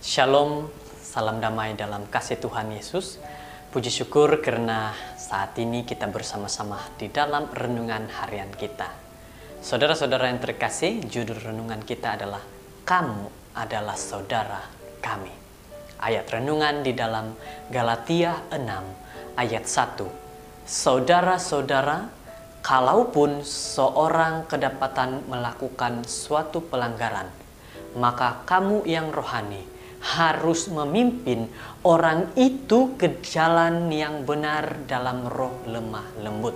Shalom, salam damai dalam kasih Tuhan Yesus. Puji syukur karena saat ini kita bersama-sama di dalam renungan harian kita. Saudara-saudara yang terkasih, judul renungan kita adalah Kamu adalah Saudara Kami. Ayat renungan di dalam Galatia 6 ayat 1. Saudara-saudara, kalaupun seorang kedapatan melakukan suatu pelanggaran, maka kamu yang rohani harus memimpin orang itu ke jalan yang benar dalam roh lemah lembut,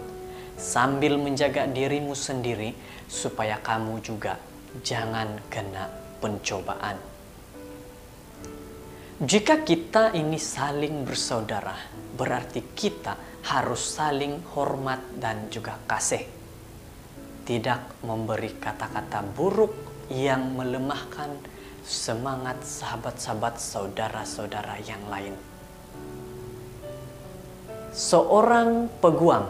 sambil menjaga dirimu sendiri supaya kamu juga jangan kena pencobaan. Jika kita ini saling bersaudara, berarti kita harus saling hormat dan juga kasih. Tidak memberi kata-kata buruk yang melemahkan semangat sahabat-sahabat saudara-saudara yang lain. Seorang peguam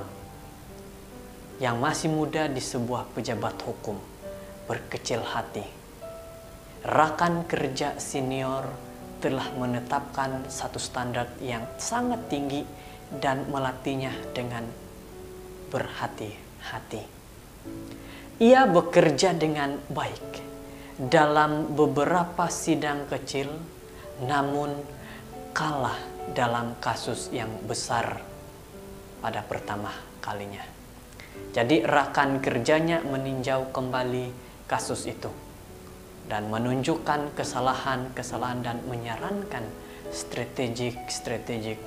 yang masih muda di sebuah pejabat hukum berkecil hati. Rekan kerja senior telah menetapkan satu standar yang sangat tinggi dan melatihnya dengan berhati-hati. Ia bekerja dengan baik dalam beberapa sidang kecil, namun kalah dalam kasus yang besar pada pertama kalinya. Jadi rekan kerjanya meninjau kembali kasus itu dan menunjukkan kesalahan-kesalahan dan menyarankan strategi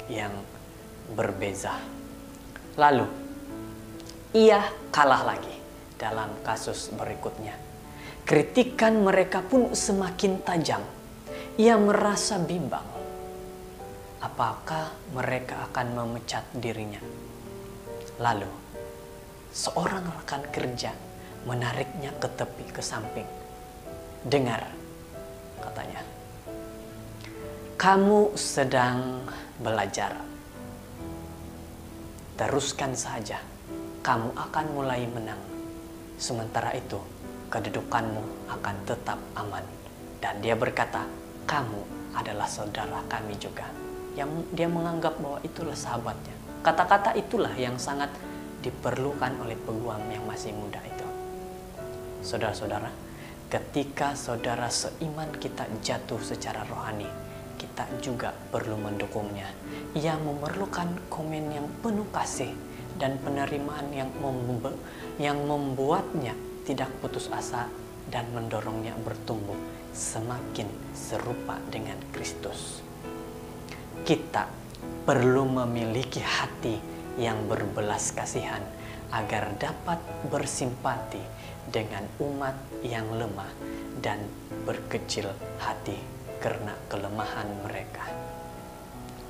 yang berbeza. Lalu ia kalah lagi dalam kasus berikutnya. Kritikan mereka pun semakin tajam. Ia merasa bimbang. Apakah mereka akan memecat dirinya? Lalu, seorang rekan kerja menariknya ke tepi, ke samping. Dengar, katanya. Kamu sedang belajar. Teruskan saja. Kamu akan mulai menang. Sementara itu, kedudukanmu akan tetap aman. Dan dia berkata, kamu adalah saudara kami juga. Yang dia menganggap bahwa itulah sahabatnya. Kata-kata itulah yang sangat diperlukan oleh peguam yang masih muda itu. Saudara-saudara, ketika saudara seiman kita jatuh secara rohani, kita juga perlu mendukungnya. Ia memerlukan komen yang penuh kasih dan penerimaan yang membuatnya tidak putus asa dan mendorongnya bertumbuh semakin serupa dengan Kristus. Kita perlu memiliki hati yang berbelas kasihan agar dapat bersimpati dengan umat yang lemah dan berkecil hati karena kelemahan mereka.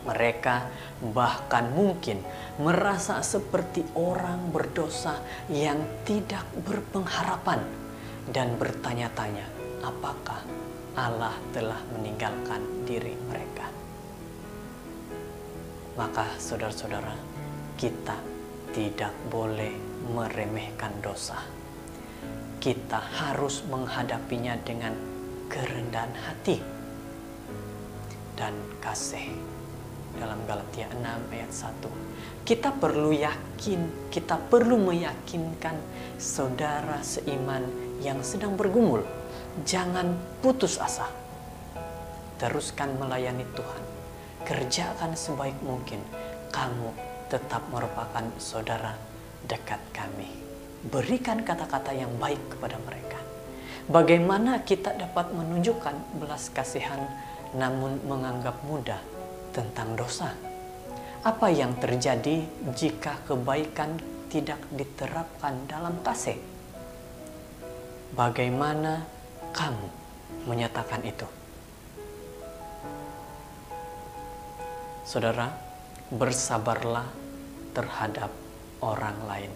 Mereka bahkan mungkin merasa seperti orang berdosa yang tidak berpengharapan dan bertanya-tanya apakah Allah telah meninggalkan diri mereka. Maka saudara-saudara, kita tidak boleh meremehkan dosa. Kita harus menghadapinya dengan kerendahan hati dan kasih. Dalam Galatia 6 ayat 1. Kita perlu meyakinkan saudara seiman yang sedang bergumul. Jangan putus asa. Teruskan melayani Tuhan. Kerjakan sebaik mungkin. Kamu tetap merupakan saudara dekat kami. Berikan kata-kata yang baik kepada mereka. Bagaimana kita dapat menunjukkan belas kasihan namun menganggap mudah tentang dosa? Apa yang terjadi jika kebaikan tidak diterapkan dalam kasih? Bagaimana kamu menyatakan itu? Saudara, bersabarlah terhadap orang lain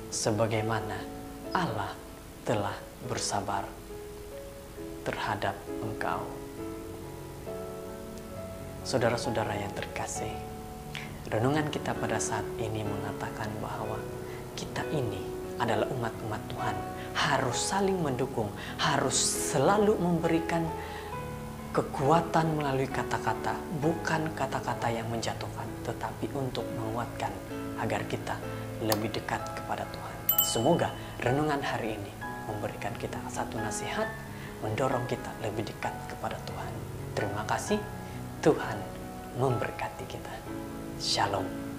sebagaimana Allah telah bersabar terhadap engkau. Saudara-saudara yang terkasih, renungan kita pada saat ini mengatakan bahwa kita ini adalah umat-umat Tuhan, harus saling mendukung, harus selalu memberikan kekuatan melalui kata-kata, bukan kata-kata yang menjatuhkan, tetapi untuk menguatkan agar kita lebih dekat kepada Tuhan. Semoga renungan hari ini memberikan kita satu nasihat, mendorong kita lebih dekat kepada Tuhan. Terima kasih, Tuhan memberkati kita. Shalom.